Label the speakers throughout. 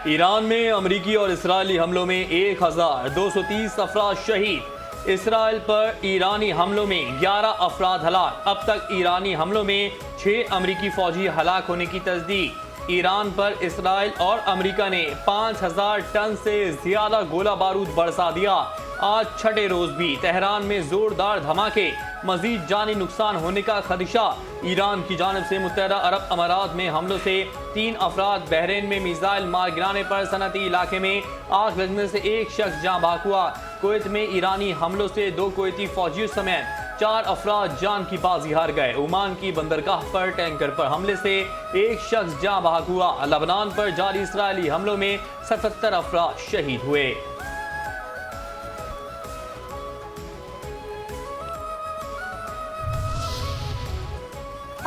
Speaker 1: ایران میں امریکی اور اسرائیلی حملوں میں 1230 افراد شہید۔ اسرائیل پر ایرانی حملوں میں 11 افراد ہلاک۔ اب تک ایرانی حملوں میں 6 امریکی فوجی ہلاک ہونے کی تصدیق۔ ایران پر اسرائیل اور امریکہ نے 5000 ٹن سے زیادہ گولہ بارود برسا دیا۔ آج چھٹے روز بھی تہران میں زوردار دھماکے، مزید جانی نقصان ہونے کا خدشہ۔ ایران کی جانب سے متحدہ عرب امارات میں حملوں سے 3 افراد، بحرین میں میزائل مار گرانے پر صنعتی علاقے میں آگ لگنے سے 1 شخص جاں بحق ہوا۔ کویت میں ایرانی حملوں سے 2 کویتی فوجیوں سمیت 4 افراد جان کی بازی ہار گئے۔ عمان کی بندرگاہ پر ٹینکر پر حملے سے 1 شخص جاں بحق ہوا۔ لبنان پر جاری اسرائیلی حملوں میں 77 افراد شہید ہوئے۔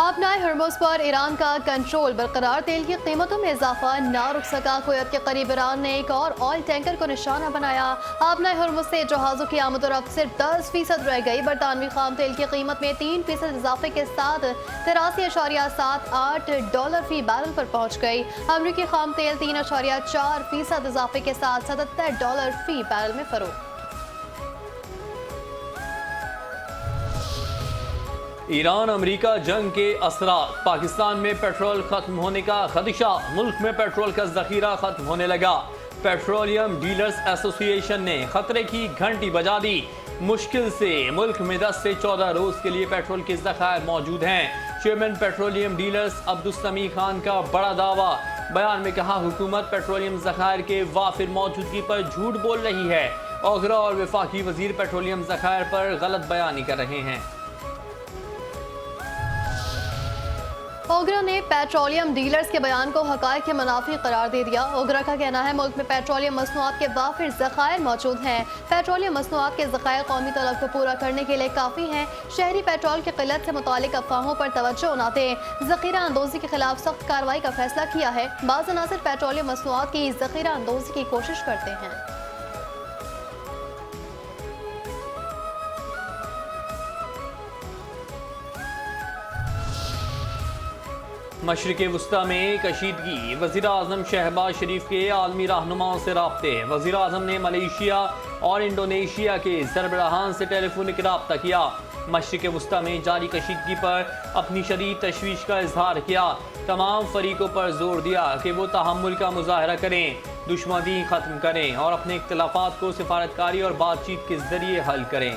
Speaker 2: آبنائے ہرمز پر ایران کا کنٹرول برقرار، تیل کی قیمتوں میں اضافہ نہ رک سکا۔ کویت کے قریب ایران نے ایک اور آئل ٹینکر کو نشانہ بنایا۔ آبنائے ہرمز سے جہازوں کی آمد و رفت صرف 10% رہ گئی۔ برطانوی خام تیل کی قیمت میں 3% اضافے کے ساتھ $83.78 فی بیرل پر پہنچ گئی۔ امریکی خام تیل 3.4% اضافے کے ساتھ $77 فی بیرل میں فروخت۔
Speaker 1: ایران امریکہ جنگ کے اثرات، پاکستان میں پیٹرول ختم ہونے کا خدشہ، ملک میں پیٹرول کا ذخیرہ ختم ہونے لگا۔ پیٹرولیم ڈیلرز ایسوسی ایشن نے خطرے کی گھنٹی بجا دی۔ مشکل سے ملک میں 10 سے 14 روز کے لیے پیٹرول کے ذخائر موجود ہیں۔ Chairman petroleum dealers Abdul Sami Khan کا بڑا دعویٰ، بیان میں کہا حکومت پیٹرولیم ذخائر کے وافر موجودگی پر جھوٹ بول رہی ہے۔ اوگرا اور وفاقی وزیر پیٹرولیم ذخائر پر غلط بیانی کر رہے ہیں۔
Speaker 2: اوگرا نے پیٹرولیم ڈیلرز کے بیان کو حقائق کے منافی قرار دے دیا۔ اوگرا کا کہنا ہے ملک میں پیٹرولیم مصنوعات کے وافر ذخائر موجود ہیں۔ پیٹرولیم مصنوعات کے ذخائر قومی طلب کو پورا کرنے کے لیے کافی ہیں۔ شہری پیٹرول کی قلت سے متعلق افواہوں پر توجہ نہ دیں۔ ذخیرہ اندوزی کے خلاف سخت کارروائی کا فیصلہ کیا ہے۔ بعض عناصر پیٹرولیم مصنوعات کی ذخیرہ اندوزی کی کوشش کرتے ہیں۔
Speaker 1: مشرق وسطی میں کشیدگی، وزیر اعظم شہباز شریف کے عالمی رہنماؤں سے رابطے۔ وزیر اعظم نے ملائیشیا اور انڈونیشیا کے سربراہان سے ٹیلی فونک رابطہ کیا۔ مشرق وسطی میں جاری کشیدگی پر اپنی شدید تشویش کا اظہار کیا۔ تمام فریقوں پر زور دیا کہ وہ تحمل کا مظاہرہ کریں، دشمنی ختم کریں اور اپنے اختلافات کو سفارتکاری اور بات چیت کے ذریعے حل کریں۔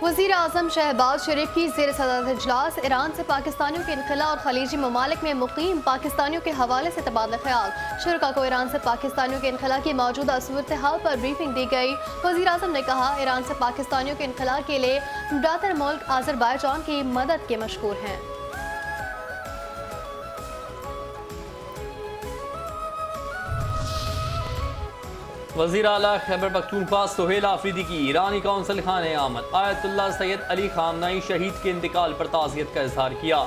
Speaker 2: وزیر اعظم شہباز شریف کی زیر صدارت اجلاس، ایران سے پاکستانیوں کے انخلاء اور خلیجی ممالک میں مقیم پاکستانیوں کے حوالے سے تبادلہ خیال۔ شرکاء کو ایران سے پاکستانیوں کے انخلاء کی موجودہ صورتحال پر بریفنگ دی گئی۔ وزیر اعظم نے کہا ایران سے پاکستانیوں کے انخلاء کے لیے برادر ملک آذربائیجان کی مدد کے مشکور ہیں۔
Speaker 1: وزیر اعلیٰ خیبر پختونخوا سہیل آفریدی کی ایرانی قونصل خانے آمد۔ آیت اللہ سید علی خامنہئی شہید کے انتقال پر تعزیت کا اظہار کیا۔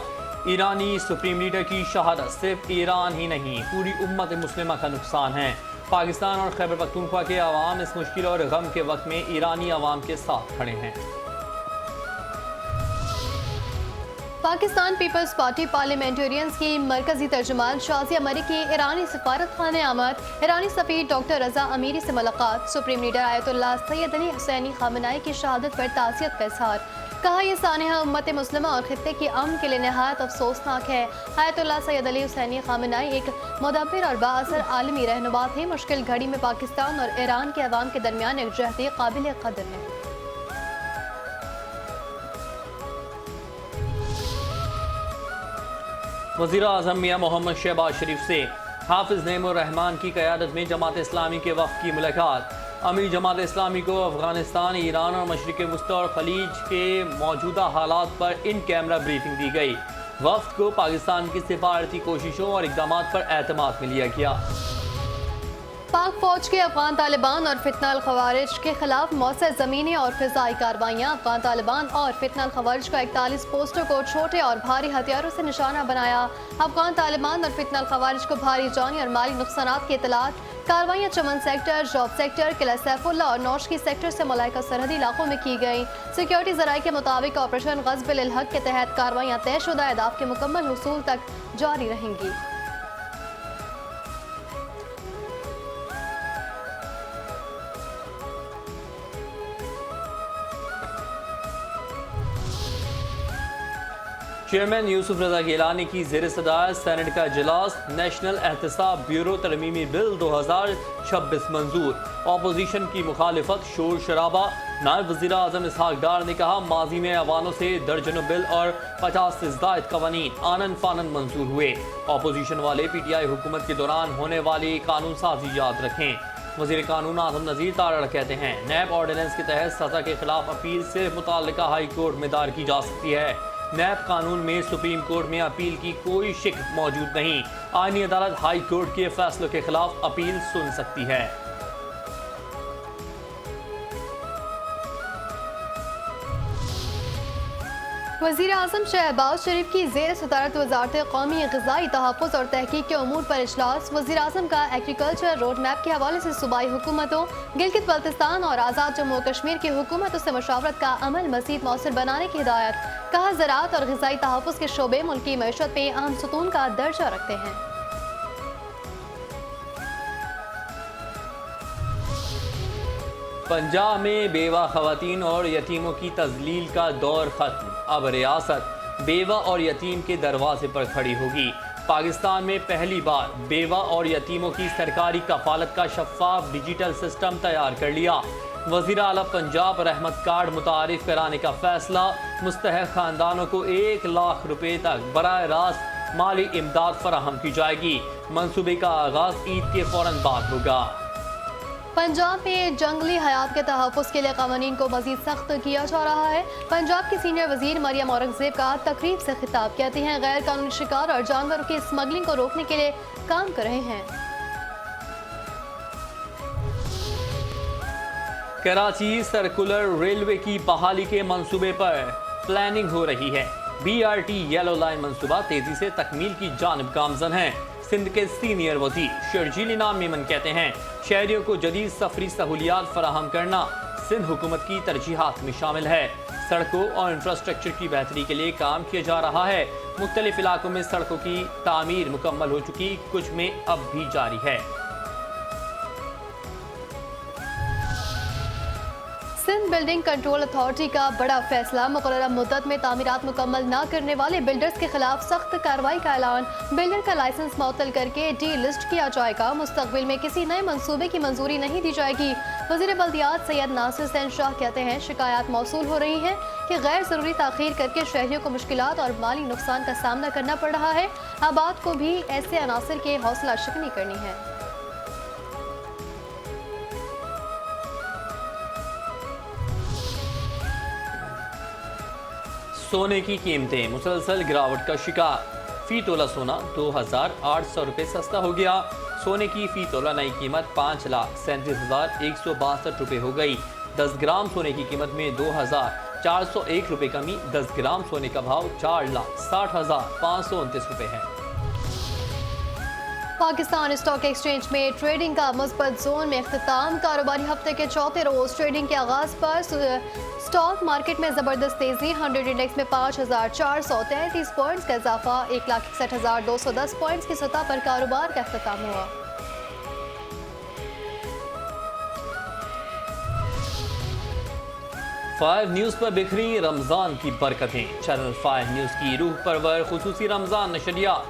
Speaker 1: ایرانی سپریم لیڈر کی شہادت صرف ایران ہی نہیں پوری امت مسلمہ کا نقصان ہے۔ پاکستان اور خیبر پختونخوا کے عوام اس مشکل اور غم کے وقت میں ایرانی عوام کے ساتھ کھڑے ہیں۔
Speaker 2: پاکستان پیپلز پارٹی پارلیمنٹرینز کی مرکزی ترجمان شازیہ مری کی ایرانی سفارت خانے آمد۔ ایرانی سفیر ڈاکٹر رضا امیری سے ملاقات۔ سپریم لیڈر آیت اللہ سید علی حسینی خامنہئی کی شہادت پر تعزیت کا اظہار، کہا یہ سانحہ امت مسلمہ اور خطے کی امن کے لیے نہایت افسوسناک ہے۔ آیت اللہ سید علی حسینی خامنہئی ایک مدبر اور بااثر عالمی رہنما تھے۔ مشکل گھڑی میں پاکستان اور ایران کے عوام کے درمیان یکجہتی قابل قدر ہے۔
Speaker 1: وزیر اعظم میاں محمد شہباز شریف سے حافظ نعیم الرحمان کی قیادت میں جماعت اسلامی کے وفد کی ملاقات۔ امیر جماعت اسلامی کو افغانستان، ایران اور مشرق وسطی اور خلیج کے موجودہ حالات پر ان کیمرہ بریفنگ دی گئی۔ وفد کو پاکستان کی سفارتی کوششوں اور اقدامات پر اعتماد میں لیا گیا۔
Speaker 2: پاک فوج کے افغان طالبان اور فتنہ الخوارج کے خلاف مؤثر زمینی اور فضائی کارروائیاں۔ افغان طالبان اور فتنہ الخوارج کا 41 پوسٹوں کو چھوٹے اور بھاری ہتھیاروں سے نشانہ بنایا۔ افغان طالبان اور فتنہ الخوارج کو بھاری جانی اور مالی نقصانات کی اطلاعات۔ کارروائیاں چمن سیکٹر، جوب سیکٹر، قلعہ سیف اللہ اور نوشکی سیکٹر سے ملائکہ سرحدی علاقوں میں کی گئیں۔ سیکیورٹی ذرائع کے مطابق آپریشن غزب للحق کے تحت کارروائیاں طے شدہ اہداف کے مکمل حصول تک جاری رہیں گی۔
Speaker 1: چیئرمین یوسف رضا گیلانی کی زیر صدارت سینٹ کا اجلاس، نیشنل احتساب بیورو ترمیمی بل 2026 منظور، اپوزیشن کی مخالفت، شور شرابہ۔ نائب وزیر اعظم اسحاق ڈار نے کہا ماضی میں ایوانوں سے درجنوں بل اور 50 سے زائد قوانین آنن فانن منظور ہوئے۔ اپوزیشن والے پی ٹی آئی حکومت کے دوران ہونے والی قانون سازی یاد رکھیں۔ وزیر قانون اعظم نذیر تارڑ کہتے ہیں نیب آرڈیننس کے تحت سزا کے خلاف اپیل صرف متعلقہ ہائی کورٹ میں دائر کی جا سکتی ہے۔ نیب قانون میں سپریم کورٹ میں اپیل کی کوئی شق موجود نہیں۔ آئینی عدالت ہائی کورٹ کے فیصلوں کے خلاف اپیل سن سکتی ہے۔
Speaker 2: وزیر اعظم شہباز شریف کی زیر صدارت وزارت قومی غذائی تحفظ اور تحقیق کے امور پر اجلاس۔ وزیر اعظم کا ایگریکلچر روڈ میپ کے حوالے سے صوبائی حکومتوں، گلگت بلتستان اور آزاد جموں و کشمیر کی حکومتوں سے مشاورت کا عمل مزید مؤثر بنانے کی ہدایت۔ کہا زراعت اور غذائی تحفظ کے شعبے ملکی معیشت پہ اہم ستون کا درجہ رکھتے ہیں۔
Speaker 1: پنجاب میں بیوہ خواتین اور یتیموں کی تذلیل کا دور ختم، اب ریاست بیوہ اور یتیم کے دروازے پر کھڑی ہوگی۔ پاکستان میں پہلی بار بیوہ اور یتیموں کی سرکاری کفالت کا شفاف ڈیجیٹل سسٹم تیار کر لیا۔ وزیر اعلیٰ پنجاب رحمت کارڈ متعارف کرانے کا فیصلہ، مستحق خاندانوں کو 1 لاکھ روپے تک براہ راست مالی امداد فراہم کی جائے گی۔ منصوبے کا آغاز عید کے فوراً بعد ہوگا۔
Speaker 2: پنجاب میں جنگلی حیات کے تحفظ کے لیے قوانین کو مزید سخت کیا جا رہا ہے۔ پنجاب کی سینئر وزیر مریم اورنگزیب کا تقریب سے خطاب، کہتی ہیں غیر قانونی شکار اور جانوروں کی اسمگلنگ کو روکنے کے لیے کام کر رہے ہیں۔
Speaker 1: کراچی سرکولر ریلوے کی بحالی کے منصوبے پر پلاننگ ہو رہی ہے۔ B R T yellow line منصوبہ تیزی سے تکمیل کی جانب گامزن ہے۔ سندھ کے سینئر وزیر شرجیل انعام میمن کہتے ہیں شہریوں کو جدید سفری سہولیات فراہم کرنا سندھ حکومت کی ترجیحات میں شامل ہے۔ سڑکوں اور انفراسٹرکچر کی بہتری کے لیے کام کیا جا رہا ہے۔ مختلف علاقوں میں سڑکوں کی تعمیر مکمل ہو چکی، کچھ میں اب بھی جاری ہے۔
Speaker 2: سندھ بلڈنگ کنٹرول اتھارٹی کا بڑا فیصلہ، مقررہ مدت میں تعمیرات مکمل نہ کرنے والے بلڈرز کے خلاف سخت کارروائی کا اعلان۔ بلڈر کا لائسنس معطل کر کے ڈی لسٹ کیا جائے گا۔ مستقبل میں کسی نئے منصوبے کی منظوری نہیں دی جائے گی۔ وزیر بلدیات سید ناصر حسین شاہ کہتے ہیں شکایات موصول ہو رہی ہیں کہ غیر ضروری تاخیر کر کے شہریوں کو مشکلات اور مالی نقصان کا سامنا کرنا پڑ رہا ہے۔ آباد کو بھی ایسے عناصر کے حوصلہ شکنی کرنی ہے۔
Speaker 1: سونے کی قیمتیں مسلسل گراوٹ کا شکار، فی تولہ سونا 2800 روپے سستا ہو گیا۔ سونے کی فی تولہ نئی قیمت 5,37,162 روپے ہو گئی۔ 10 گرام سونے کی قیمت میں 2,401 روپے کمی، 10 گرام سونے کا بھاؤ 4,60,529 روپے ہے۔
Speaker 2: پاکستان اسٹاک ایکسچینج میں ٹریڈنگ کا مثبت زون میں اختتام۔ کاروباری ہفتے کے چوتھے روز ٹریڈنگ کے آغاز پر اسٹاک مارکیٹ میں زبردست تیزی، 100 انڈیکس میں 5,433 پوائنٹس کا اضافہ، 1,61,210 پوائنٹس کی سطح پر کاروبار کا اختتام ہوا۔
Speaker 1: فائیو نیوز پر بکھری رمضان کی برکتیں، چینل 5 نیوز کی روح پرور خصوصی رمضان نشریات،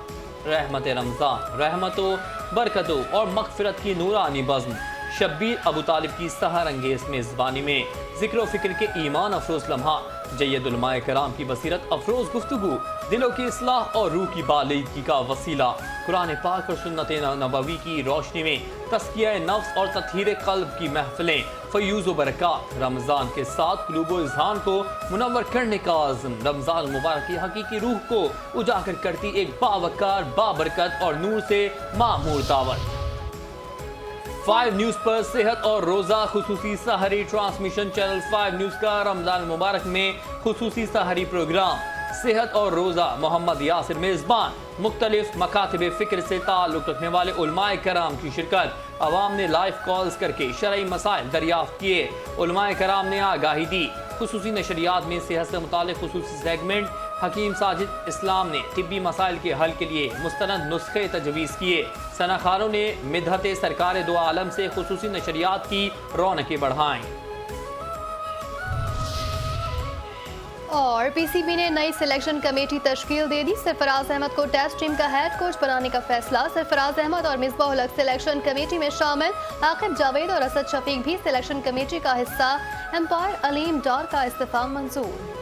Speaker 1: رحمت رمضان، رحمتوں، برکتوں اور مغفرت کی نورانی بزم، شبیر ابو طالب کی سحر انگیز میزبانی میں ذکر و فکر کے ایمان افروز لمحات، جید علماء کرام کی بصیرت افروز گفتگو، دلوں کی اصلاح اور روح کی بالادگی کا وسیلہ، قرآن پاک اور سنت نبوی کی روشنی میں تزکیہ نفس اور تطہیر قلب کی محفلیں، فیوز و برکات، رمضان کے ساتھ قلوب و اذہان کو منور کرنے کا عزم، رمضان مبارک کی حقیقی روح کو اجاگر کرتی ایک باوقار، بابرکت اور نور سے معمور دعوت۔ 5 نیوز پر صحت اور روزہ خصوصی سحری ٹرانسمیشن، چینل 5 نیوز کا رمضان مبارک میں خصوصی سحری پروگرام، صحت اور روزہ، محمد یاسر میزبان، مختلف مکاتب فکر سے تعلق رکھنے والے علماء کرام کی شرکت، عوام نے لائیو کالز کر کے شرعی مسائل دریافت کیے، علماء کرام نے آگاہی دی۔ خصوصی نشریات میں صحت سے متعلق خصوصی سیگمنٹ، حکیم ساجد اسلام نے طبی مسائل کے حل کے لیے مستند نسخے تجویز کیے، ثنا خانوں نے مدحت سرکار دو عالم سے خصوصی نشریات کی رونقیں بڑھائیں۔
Speaker 2: اور پی سی بی نے نئی سلیکشن کمیٹی تشکیل دے دی. سرفراز احمد کو ٹیسٹ ٹیم کا ہیڈ کوچ بنانے کا فیصلہ. سرفراز احمد اور مصباح الحق سلیکشن کمیٹی میں شامل. عاقب جاوید اور اسد شفیق بھی سلیکشن کمیٹی کا حصہ. امپائر علیم ڈار کا استعفی منظور.